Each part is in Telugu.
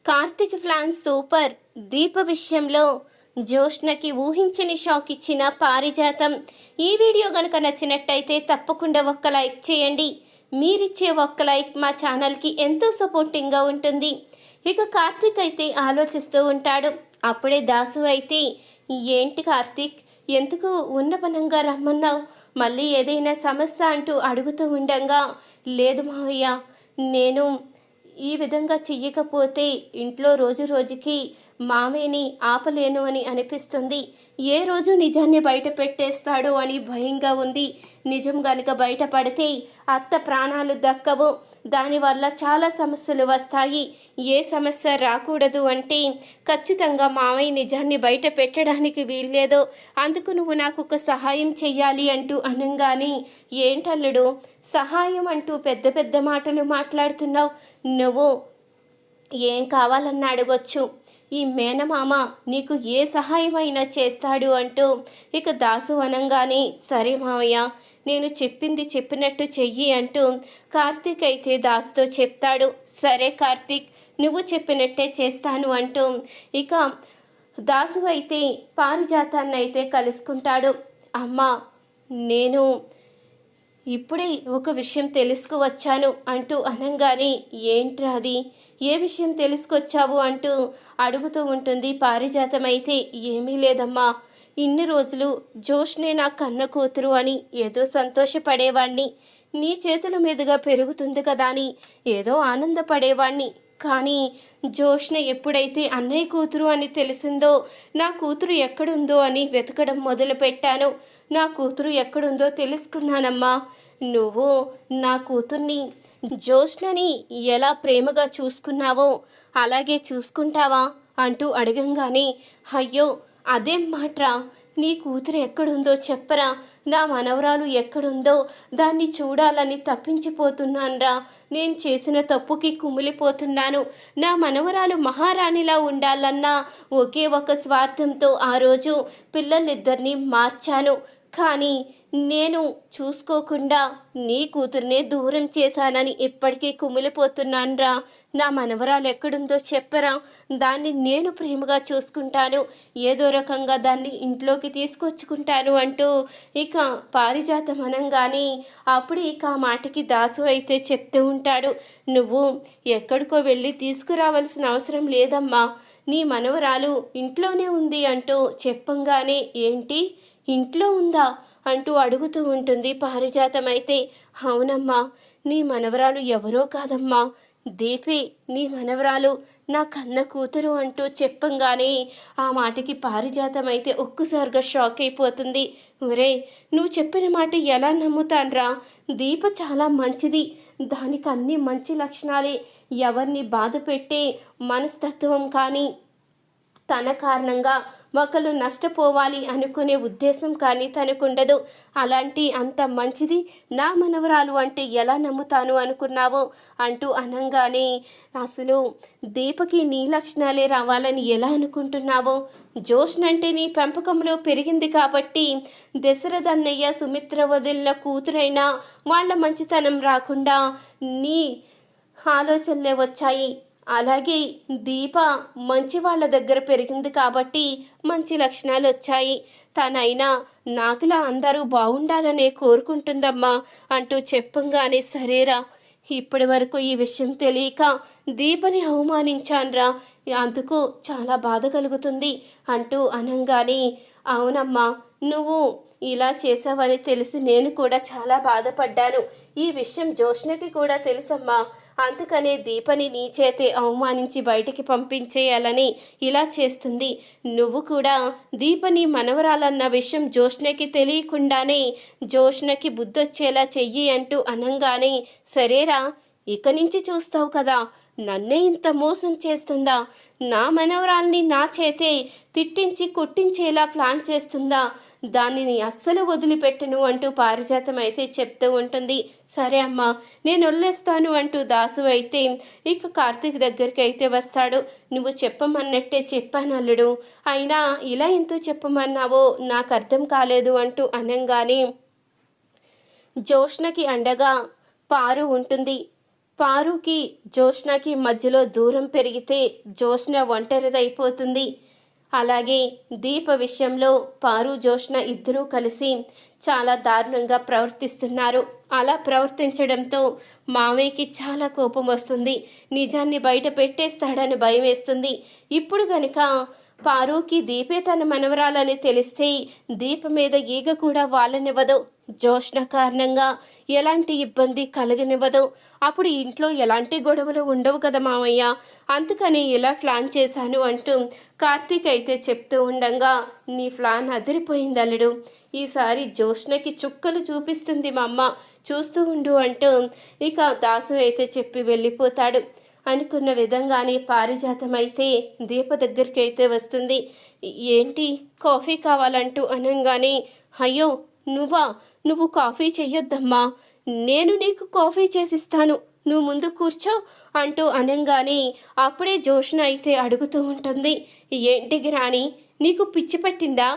Karthik plan super. దీప విషయంలో జోష్నకి ఊహించని షాక్ ఇచ్చిన పారిజాతం. ఈ వీడియో గనుక నచ్చినట్టయితే తప్పకుండా ఒక్క లైక్ చేయండి. మీరిచ్చే ఒక్క లైక్ మా ఛానల్కి ఎంతో సపోర్టింగ్గా ఉంటుంది. ఇక కార్తిక్ అయితే ఆలోచిస్తూ ఉంటాడు. అప్పుడే దాసు అయితే, ఏంటి కార్తిక్, ఎందుకు ఉన్నపనంగా రమ్మన్నావు? మళ్ళీ ఏదైనా సమస్య అంటూ అడుగుతూ ఉండగా, లేదు మావయ్య, నేను ఈ విధంగా చెయ్యకపోతే ఇంట్లో రోజు రోజుకి మామయ్యని ఆపలేను అని అనిపిస్తుంది. ఏ రోజు నిజాన్ని బయట పెట్టేస్తాడో అని భయంగా ఉంది. నిజం గనుక బయటపడితే అత్త ప్రాణాలు దక్కవు. దానివల్ల చాలా సమస్యలు వస్తాయి. ఏ సమస్య రాకూడదు అంటే ఖచ్చితంగా మామయ్య నిజాన్ని బయట పెట్టడానికి వీల్లేదు. అందుకు నువ్వు నాకు ఒక సహాయం చెయ్యాలి అంటూ అనంగానే, ఏంటల్లుడు సహాయం అంటూ పెద్ద పెద్ద మాటలు మాట్లాడుతున్నావు? నువ్వు ఏం కావాలన్నా అడగొచ్చు. ఈ మేనమామ నీకు ఏ సహాయమైనా చేస్తాడు అంటూ ఇక దాసు అనంగానే, సరే మావయ్య, నేను చెప్పింది చెప్పినట్టు చెయ్యి అంటూ కార్తీక్ అయితే దాసుతో చెప్తాడు. సరే కార్తీక్, నువ్వు చెప్పినట్టే చేస్తాను అంటూ ఇక దాసు అయితే పారిజాతాన్ని అయితే కలుసుకుంటాడు. అమ్మా, నేను ఇప్పుడే ఒక విషయం తెలుసుకువచ్చాను అంటూ అనంగానే, ఏంట్రా అది, ఏ విషయం తెలుసుకొచ్చావు అంటూ అడుగుతూ ఉంటుంది పారిజాతం అయితే. ఏమీ లేదమ్మా, ఇన్ని రోజులు జోష్నే నా కన్న కూతురు అని ఏదో సంతోషపడేవాణ్ణి. నీ చేతుల మీదుగా పెరుగుతుంది కదా అని ఏదో ఆనందపడేవాణ్ణి. కానీ జోష్న ఎప్పుడైతే అన్నయ్య కూతురు అని తెలిసిందో, నా కూతురు ఎక్కడుందో అని వెతకడం మొదలుపెట్టాను. నా కూతురు ఎక్కడుందో తెలుసుకున్నానమ్మా. నువ్వు నా కూతుర్ని జోష్నని ఎలా ప్రేమగా చూసుకున్నావో అలాగే చూసుకుంటావా అంటూ అడగంగానే, అయ్యో అదేం మాట్రా, నీ కూతురు ఎక్కడుందో చెప్పరా, నా మనవరాలు ఎక్కడుందో దాన్ని చూడాలని తప్పించిపోతున్నాన్రా. నేను చేసిన తప్పుకి కుమిలిపోతున్నాను. నా మనవరాలు మహారాణిలా ఉండాలన్న ఒకే ఒక స్వార్థంతో ఆ రోజు పిల్లలిద్దరినీ మార్చాను. కానీ నేను చూసుకోకుండా నీ కూతుర్నే దూరం చేశానని ఇప్పటికీ కుమిలిపోతున్నాన్రా. నా మనవరాలు ఎక్కడుందో చెప్పరా, దాన్ని నేను ప్రేమగా చూసుకుంటాను, ఏదో రకంగా దాన్ని ఇంట్లోకి తీసుకొచ్చుకుంటాను అంటూ ఇక పారిజాతం అనంగానే, అప్పుడు ఇక ఆ మాటకి దాసు అయితే చెప్తూ ఉంటాడు. నువ్వు ఎక్కడికో వెళ్ళి తీసుకురావాల్సిన అవసరం లేదమ్మా, నీ మనవరాలు ఇంట్లోనే ఉంది అంటూ చెప్పంగానే, ఏంటి ఇంట్లో ఉందా అంటూ అడుగుతూ ఉంటుంది పారిజాతం అయితే. అవునమ్మా, నీ మనవరాలు ఎవరో కాదమ్మా, దీపే నీ మనవరాలు, నా కన్న కూతురు అంటూ చెప్పంగానే ఆ మాటకి పారిజాతం అయితే ఒక్కసారిగా షాక్ అయిపోతుంది. ఒరే, నువ్వు చెప్పిన మాట ఎలా నమ్ముతాన్రా? దీప చాలా మంచిది, దానికి అన్ని మంచి లక్షణాలే. ఎవరిని బాధ పెట్టే మనస్తత్వం కానీ, తన కారణంగా ఒకరు నష్టపోవాలి అనుకునే ఉద్దేశం కానీ తనకుండదు. అలాంటి అంత మంచిది నా మనవరాలు అంటే ఎలా నమ్ముతాను అనుకున్నావో అంటూ అనంగానే, అసలు దీపకి నీ లక్షణాలే రావాలని ఎలా అనుకుంటున్నావో? జోష్నంటే నీ పెంపకంలో పెరిగింది కాబట్టి దశరథ అన్నయ్య సుమిత్ర వదిలిన కూతురైనా వాళ్ళ మంచితనం రాకుండా నీ ఆలోచనలే వచ్చాయి. అలాగే దీప మంచి వాళ్ళ దగ్గర పెరిగింది కాబట్టి మంచి లక్షణాలు వచ్చాయి. తనైనా నాకులా అందరూ బాగుండాలనే కోరుకుంటుందమ్మా అంటూ చెప్పంగానే, సరేరా, ఇప్పటి వరకు ఈ విషయం తెలియక దీపని అవమానించాన్రా, అందుకు చాలా బాధ కలుగుతుంది అంటూ అనంగానే, అవునమ్మా, నువ్వు ఇలా చేసావని తెలిసి నేను కూడా చాలా బాధపడ్డాను. ఈ విషయం జోష్నకి కూడా తెలుసమ్మా, అందుకనే దీపని నీ చేతే అవమానించి బయటికి పంపించేయాలని ఇలా చేస్తుంది. నువ్వు కూడా దీపని మనవరాలన్న విషయం జోష్నకి తెలియకుండానే జోష్నకి బుద్ధొచ్చేలా చెయ్యి అంటూ అనంగానే, సరేరా, ఇక నుంచి చూస్తావు కదా, నన్నే ఇంత మోసం చేస్తుందా? నా మనవరాల్ని నా చేతే తిట్టించి కొట్టించేలా ప్లాన్ చేస్తుందా? దానిని అస్సలు వదిలిపెట్టను అంటూ పారిజాతం అయితే చెప్తూ ఉంటుంది. సరే అమ్మా, నేను వదిలేస్తాను అంటూ దాసు అయితే ఇక కార్తీక్ దగ్గరికి అయితే వస్తాడు. నువ్వు చెప్పమన్నట్టే చెప్పాను అల్లుడు, అయినా ఇలా ఎంతో చెప్పమన్నావో నాకు అర్థం కాలేదు అంటూ అనంగానే, జోష్నకి అండగా పారు ఉంటుంది. పారుకి జోష్నకి మధ్యలో దూరం పెరిగితే జోష్న ఒంటరిదైపోతుంది. అలాగే దీప విషయంలో పారు జోష్న ఇద్దరూ కలిసి చాలా దారుణంగా ప్రవర్తిస్తున్నారు. అలా ప్రవర్తించడంతో మామయ్యకి చాలా కోపం వస్తుంది. నిజాన్ని బయట పెట్టేస్తాడని భయం వేస్తుంది. ఇప్పుడు గనుక పారుకి దీపే తన మనవరాలని తెలిస్తే దీప మీద ఈగ కూడా వాళ్ళనివ్వదు. జోష్న కారణంగా ఎలాంటి ఇబ్బంది కలగనివ్వదు. అప్పుడు ఇంట్లో ఎలాంటి గొడవలు ఉండవు కదా మామయ్య, అందుకని ఇలా ప్లాన్ చేశాను అంటూ కార్తీక్ అయితే చెప్తూ ఉండగా, నీ ప్లాన్ అదిరిపోయింది అల్లుడు, ఈసారి జోష్నకి చుక్కలు చూపిస్తుంది మా అమ్మ, చూస్తూ ఉండు అంటూ ఇక దాసు అయితే చెప్పి వెళ్ళిపోతాడు. అనుకున్న విధంగానే పారిజాతం అయితే దీప దగ్గరికి అయితే వస్తుంది. ఏంటి కాఫీ కావాలంటూ అనగానే, అయ్యో నువ్వు కాఫీ చెయ్యొద్దమ్మా, నేను నీకు కాఫీ చేసిస్తాను, నువ్వు ముందు కూర్చో అంటూ అనగానే అప్పుడే జోష్న అయితే అడుగుతూ ఉంటుంది, ఏంటి రాణి నీకు పిచ్చి పట్టిందా,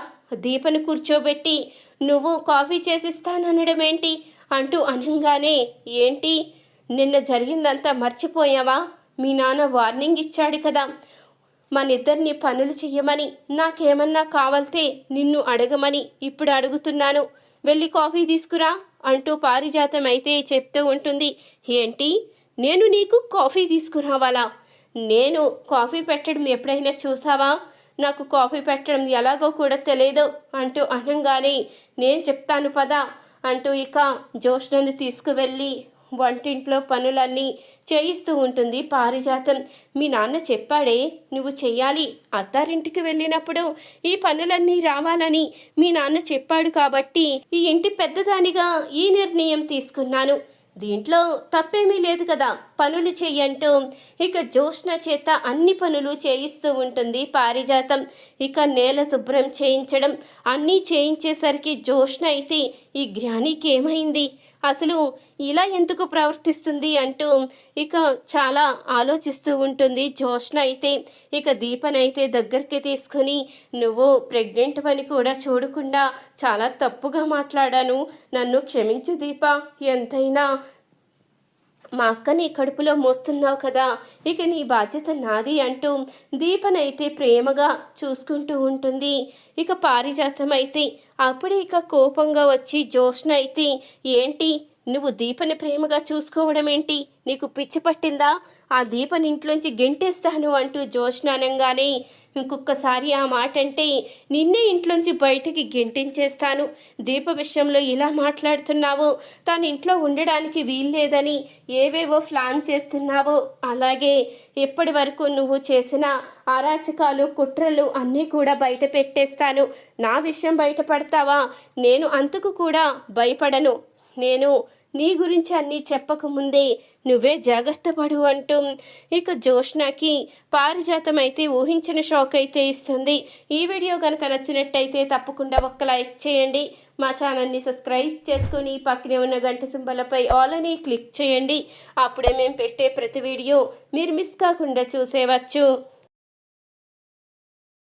దీపను కూర్చోబెట్టి నువ్వు కాఫీ చేసిస్తాననడం ఏంటి అంటూ అనగానే, ఏంటి నిన్న జరిగిందంతా మర్చిపోయావా, మీ నాన్న వార్నింగ్ ఇచ్చాడు కదా మనిద్దరిని పనులు చెయ్యమని, నాకేమన్నా కావాల్తే నిన్ను అడగమని, ఇప్పుడు అడుగుతున్నాను, వెళ్ళి కాఫీ తీసుకురా అంటూ పారిజాతం అయితే చెప్తూ ఉంటుంది. ఏంటి నేను నీకు కాఫీ తీసుకురావాలా, నేను కాఫీ పెట్టడం ఎప్పుడైనా చూసావా, నాకు కాఫీ పెట్టడం ఎలాగో కూడా తెలియదు అంటూ అనగానే, నేను చెప్తాను పదా అంటూ ఇక జోష్నను తీసుకువెళ్ళి వంటింట్లో పనులన్నీ చేయిస్తూ ఉంటుంది పారిజాతం. మీ నాన్న చెప్పాడే నువ్వు చెయ్యాలి, అత్తారింటికి వెళ్ళినప్పుడు ఈ పనులన్నీ రావాలని మీ నాన్న చెప్పాడు కాబట్టి ఈ ఇంటి పెద్దదానిగా ఈ నిర్ణయం తీసుకున్నాను, దీంట్లో తప్పేమీ లేదు కదా, పనులు చెయ్యంటూ ఇక జోష్న చేత అన్ని పనులు చేయిస్తూ ఉంటుంది పారిజాతం. ఇక నేల శుభ్రం చేయించడం అన్నీ చేయించేసరికి జోష్న అయితే ఈ గ్రానికి ఏమైంది, అసలు ఇలా ఎందుకు ప్రవర్తిస్తుంది అంటూ ఇక చాలా ఆలోచిస్తూ ఉంటుంది జోష్న అయితే. ఇక దీపనైతే దగ్గరికి తీసుకుని, నువ్వు ప్రెగ్నెంట్ అని కూడా చూడకుండా చాలా తప్పుగా మాట్లాడాను, నన్ను క్షమించు దీప, ఎంతైనా మా అక్కని కడుపులో మోస్తున్నావు కదా, ఇక నీ బాధ్యత నాది అంటూ దీపనైతే ప్రేమగా చూసుకుంటూ ఉంటుంది. ఇక పారిజాతం అయితే అప్పుడే ఇక కోపంగా వచ్చి జోష్న అయితే, ఏంటి నువ్వు దీపని ప్రేమగా చూసుకోవడం ఏంటి, నీకు పిచ్చి పట్టిందా, ఆ దీపని ఇంట్లోంచి గెంటేస్తాను అంటూ జోష్న అనగానే, ఇంకొకసారి ఆ మాట అంటే నిన్నే ఇంట్లోంచి బయటికి గెంటించేస్తాను, దీప విషయంలో ఇలా మాట్లాడుతున్నావు, తన ఇంట్లో ఉండడానికి వీల్లేదని ఏవేవో ప్లాన్ చేస్తున్నావు, అలాగే ఎప్పటి వరకు నువ్వు చేసిన అరాచకాలు కుట్రలు అన్నీ కూడా బయట పెట్టేస్తాను, నా విషయం బయటపడతావా, నేను అంతకు కూడా భయపడను, నేను నీ గురించి అన్నీ చెప్పకముందే నువ్వే జాగ్రత్త పడు అంటూ ఇక జోష్నకి పారిజాతం అయితే ఊహించిన షాక్ అయితే ఇస్తుంది. ఈ వీడియో కనుక నచ్చినట్టయితే తప్పకుండా ఒక్క లైక్ చేయండి, మా ఛానల్ని సబ్స్క్రైబ్ చేసుకుని పక్కనే ఉన్న గంట సింబలపై ఆల్ అని క్లిక్ చేయండి, అప్పుడే మేము పెట్టే ప్రతి వీడియో మీరు మిస్ కాకుండా చూసేవచ్చు.